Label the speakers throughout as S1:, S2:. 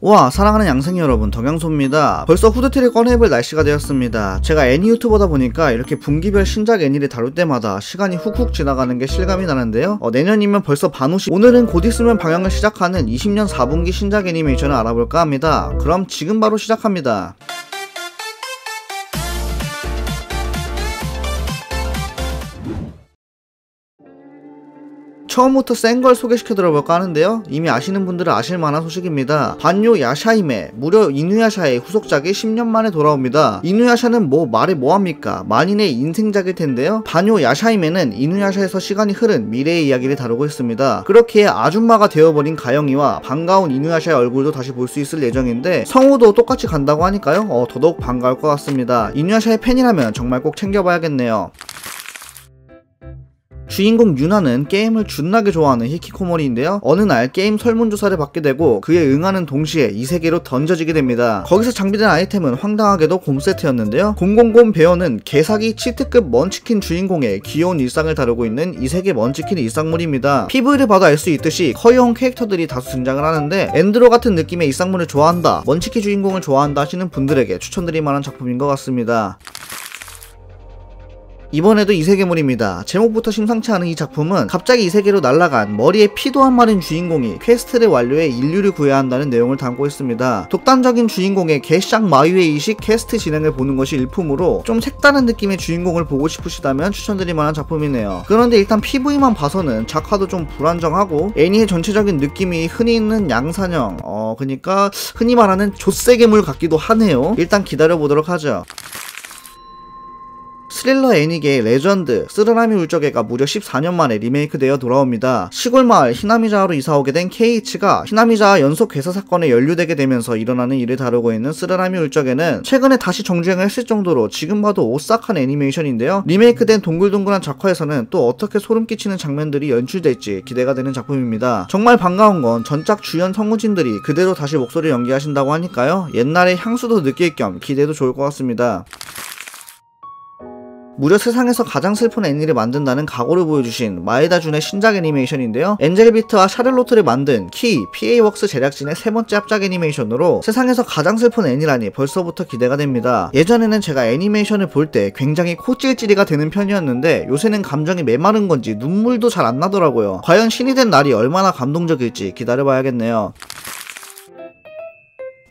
S1: 와, 사랑하는 양생이 여러분, 덕양소입니다. 벌써 후드티를 꺼내볼 날씨가 되었습니다. 제가 애니 유튜버다 보니까 이렇게 분기별 신작 애니를 다룰 때마다 시간이 훅훅 지나가는 게 실감이 나는데요. 내년이면 벌써 반호시. 오늘은 곧 있으면 방영을 시작하는 20년 4분기 신작 애니메이션을 알아볼까 합니다. 그럼 지금 바로 시작합니다. 처음부터 센 걸 소개시켜 드려볼까 하는데요. 이미 아시는 분들은 아실만한 소식입니다. 반요 야샤이메, 무려 이누야샤의 후속작이 10년 만에 돌아옵니다. 이누야샤는 말해 뭐합니까? 만인의 인생작일 텐데요. 반요 야샤이메는 이누야샤에서 시간이 흐른 미래의 이야기를 다루고 있습니다. 그렇기에 아줌마가 되어버린 가영이와 반가운 이누야샤의 얼굴도 다시 볼 수 있을 예정인데 성우도 똑같이 간다고 하니까요. 더더욱 반가울 것 같습니다. 이누야샤의 팬이라면 정말 꼭 챙겨봐야겠네요. 주인공 유나는 게임을 존나게 좋아하는 히키코모리인데요. 어느 날 게임 설문조사를 받게 되고 그에 응하는 동시에 이 세계로 던져지게 됩니다. 거기서 장비된 아이템은 황당하게도 곰 세트였는데요. 000 베어는 개사기 치트급 먼치킨 주인공의 귀여운 일상을 다루고 있는 이 세계 먼치킨 일상물입니다. PV를 봐도 알 수 있듯이 커이형 캐릭터들이 다수 등장을 하는데 엔드로 같은 느낌의 일상물을 좋아한다, 먼치킨 주인공을 좋아한다 하시는 분들에게 추천드릴 만한 작품인 것 같습니다. 이번에도 이세계물입니다. 제목부터 심상치 않은 이 작품은 갑자기 이 세계로 날아간 머리에 피도 안 마른 주인공이 퀘스트를 완료해 인류를 구해야 한다는 내용을 담고 있습니다. 독단적인 주인공의 개쌍 마유에이식 퀘스트 진행을 보는 것이 일품으로 좀 색다른 느낌의 주인공을 보고 싶으시다면 추천드릴 만한 작품이네요. 그런데 일단 PV만 봐서는 작화도 좀 불안정하고 애니의 전체적인 느낌이 흔히 있는 양산형, 그니까 흔히 말하는 좆세계물 같기도 하네요. 일단 기다려보도록 하죠. 스릴러 애니계의 레전드 쓰르라미 울적애가 무려 14년 만에 리메이크되어 돌아옵니다. 시골 마을 히나미자와로 이사오게 된 케이이치가 히나미자와 연속 괴사 사건에 연루되게 되면서 일어나는 일을 다루고 있는 쓰르라미 울적애는 최근에 다시 정주행을 했을 정도로 지금 봐도 오싹한 애니메이션인데요. 리메이크된 동글동글한 작화에서는 또 어떻게 소름 끼치는 장면들이 연출될지 기대가 되는 작품입니다. 정말 반가운 건 전작 주연 성우진들이 그대로 다시 목소리 연기하신다고 하니까요. 옛날의 향수도 느낄 겸 기대도 좋을 것 같습니다. 무려 세상에서 가장 슬픈 애니를 만든다는 각오를 보여주신 마에다준의 신작 애니메이션인데요. 엔젤비트와 샤를로트를 만든 키, PA웍스 제작진의 세 번째 합작 애니메이션으로 세상에서 가장 슬픈 애니라니 벌써부터 기대가 됩니다. 예전에는 제가 애니메이션을 볼 때 굉장히 코찔찔이가 되는 편이었는데 요새는 감정이 메마른 건지 눈물도 잘 안 나더라고요. 과연 신이 된 날이 얼마나 감동적일지 기다려봐야겠네요.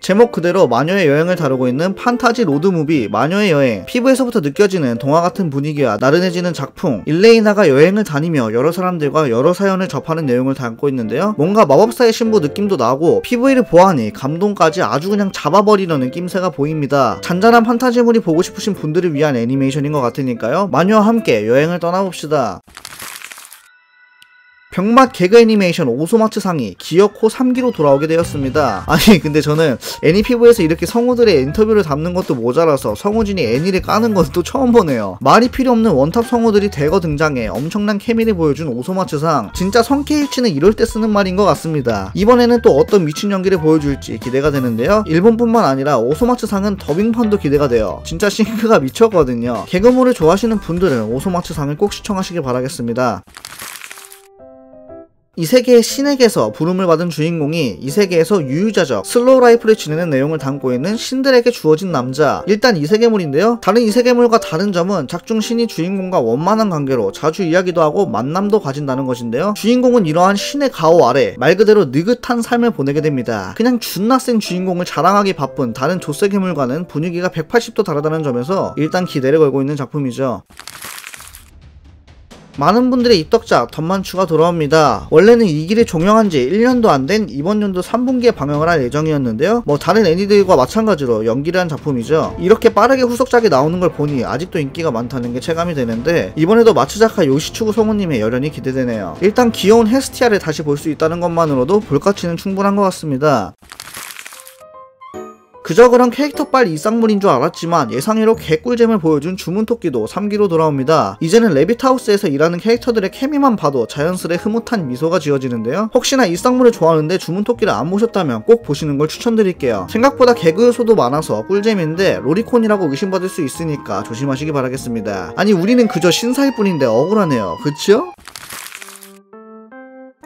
S1: 제목 그대로 마녀의 여행을 다루고 있는 판타지 로드무비 마녀의 여행. 피부에서부터 느껴지는 동화같은 분위기와 나른해지는 작품. 일레이나가 여행을 다니며 여러 사람들과 여러 사연을 접하는 내용을 담고 있는데요. 뭔가 마법사의 신부 느낌도 나고 PV를 보아하니 감동까지 아주 그냥 잡아버리려는 낌새가 보입니다. 잔잔한 판타지물이 보고 싶으신 분들을 위한 애니메이션인 것 같으니까요. 마녀와 함께 여행을 떠나봅시다. 병맛 개그 애니메이션 오소마츠 상이 기어코 3기로 돌아오게 되었습니다. 아니 근데 저는 애니피부에서 이렇게 성우들의 인터뷰를 담는 것도 모자라서 성우진이 애니를 까는 것도 처음 보네요. 말이 필요 없는 원탑 성우들이 대거 등장해 엄청난 케미를 보여준 오소마츠 상. 진짜 성케이치는 이럴 때 쓰는 말인 것 같습니다. 이번에는 또 어떤 미친 연기를 보여줄지 기대가 되는데요. 일본뿐만 아니라 오소마츠 상은 더빙판도 기대가 돼요. 진짜 싱크가 미쳤거든요. 개그물을 좋아하시는 분들은 오소마츠 상을 꼭 시청하시길 바라겠습니다. 이 세계의 신에게서 부름을 받은 주인공이 이 세계에서 유유자적 슬로우 라이프를 지내는 내용을 담고 있는 신들에게 주어진 남자. 일단 이 세계물인데요. 다른 이 세계물과 다른 점은 작중 신이 주인공과 원만한 관계로 자주 이야기도 하고 만남도 가진다는 것인데요. 주인공은 이러한 신의 가호 아래 말 그대로 느긋한 삶을 보내게 됩니다. 그냥 존나 센 주인공을 자랑하기 바쁜 다른 조세계물과는 분위기가 180도 다르다는 점에서 일단 기대를 걸고 있는 작품이죠. 많은 분들의 입덕작 덤만추가 돌아옵니다. 원래는 이 길이 종영한지 1년도 안 된 이번 연도 3분기에 방영을 할 예정이었는데요. 다른 애니들과 마찬가지로 연기를 한 작품이죠. 이렇게 빠르게 후속작이 나오는 걸 보니 아직도 인기가 많다는 게 체감이 되는데 이번에도 마츠자카 요시추구 성우님의 열연이 기대되네요. 일단 귀여운 헤스티아를 다시 볼 수 있다는 것만으로도 볼가치는 충분한 것 같습니다. 그저 그런 캐릭터빨 이상물인 줄 알았지만 예상외로 개꿀잼을 보여준 주문토끼도 3기로 돌아옵니다. 이제는 레빗하우스에서 일하는 캐릭터들의 케미만 봐도 자연스레 흐뭇한 미소가 지어지는데요. 혹시나 이상물을 좋아하는데 주문토끼를 안 보셨다면 꼭 보시는 걸 추천드릴게요. 생각보다 개그 요소도 많아서 꿀잼인데 로리콘이라고 의심받을 수 있으니까 조심하시기 바라겠습니다. 아니 우리는 그저 신사일 뿐인데 억울하네요. 그쵸?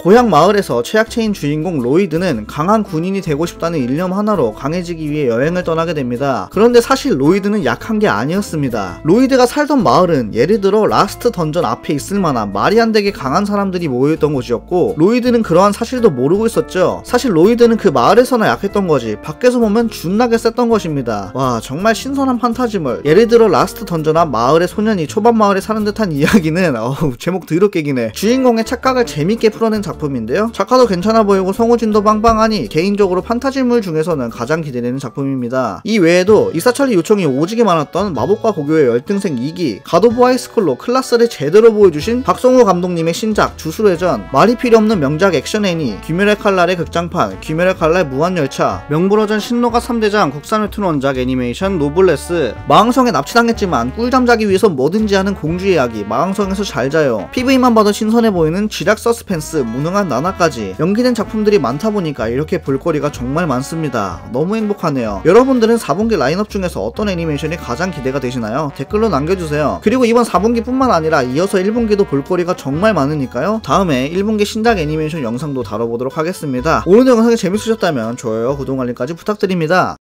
S1: 고향 마을에서 최약체인 주인공 로이드는 강한 군인이 되고 싶다는 일념 하나로 강해지기 위해 여행을 떠나게 됩니다. 그런데 사실 로이드는 약한 게 아니었습니다. 로이드가 살던 마을은 예를 들어 라스트 던전 앞에 있을 만한 말이 안 되게 강한 사람들이 모여있던 곳이었고, 로이드는 그러한 사실도 모르고 있었죠. 사실 로이드는 그 마을에서나 약했던 거지 밖에서 보면 준나게 셌던 것입니다. 와, 정말 신선한 판타지물. 예를 들어 라스트 던전 앞 마을의 소년이 초반 마을에 사는 듯한 이야기는 제목 더럽게 기네. 주인공의 착각을 재밌게 풀어낸 작품인데요. 작화도 괜찮아 보이고 성우진도 빵빵하니 개인적으로 판타지물 중에서는 가장 기대되는 작품입니다. 이 외에도 이사철이 요청이 오지게 많았던 마법과 고교의 열등생 2기, 갓 오브 하이스쿨로 클라스를 제대로 보여주신 박성호 감독님의 신작 주술회전, 말이 필요 없는 명작 액션 애니, 귀멸의 칼날의 극장판, 귀멸의 칼날 무한열차, 명불허전 신노가 3대장 국산 웹툰 원작 애니메이션 노블레스, 마왕성에 납치당했지만 꿀잠 자기 위해서 뭐든지 하는 공주의 이야기 마왕성에서 잘 자요, PV만 봐도 신선해 보이는 쥐락 서스펜스 무능한 나나까지 연기된 작품들이 많다 보니까 이렇게 볼거리가 정말 많습니다. 너무 행복하네요. 여러분들은 4분기 라인업 중에서 어떤 애니메이션이 가장 기대가 되시나요? 댓글로 남겨주세요. 그리고 이번 4분기 뿐만 아니라 이어서 1분기도 볼거리가 정말 많으니까요. 다음에 1분기 신작 애니메이션 영상도 다뤄보도록 하겠습니다. 오늘 영상이 재밌으셨다면 좋아요, 구독, 알림까지 부탁드립니다.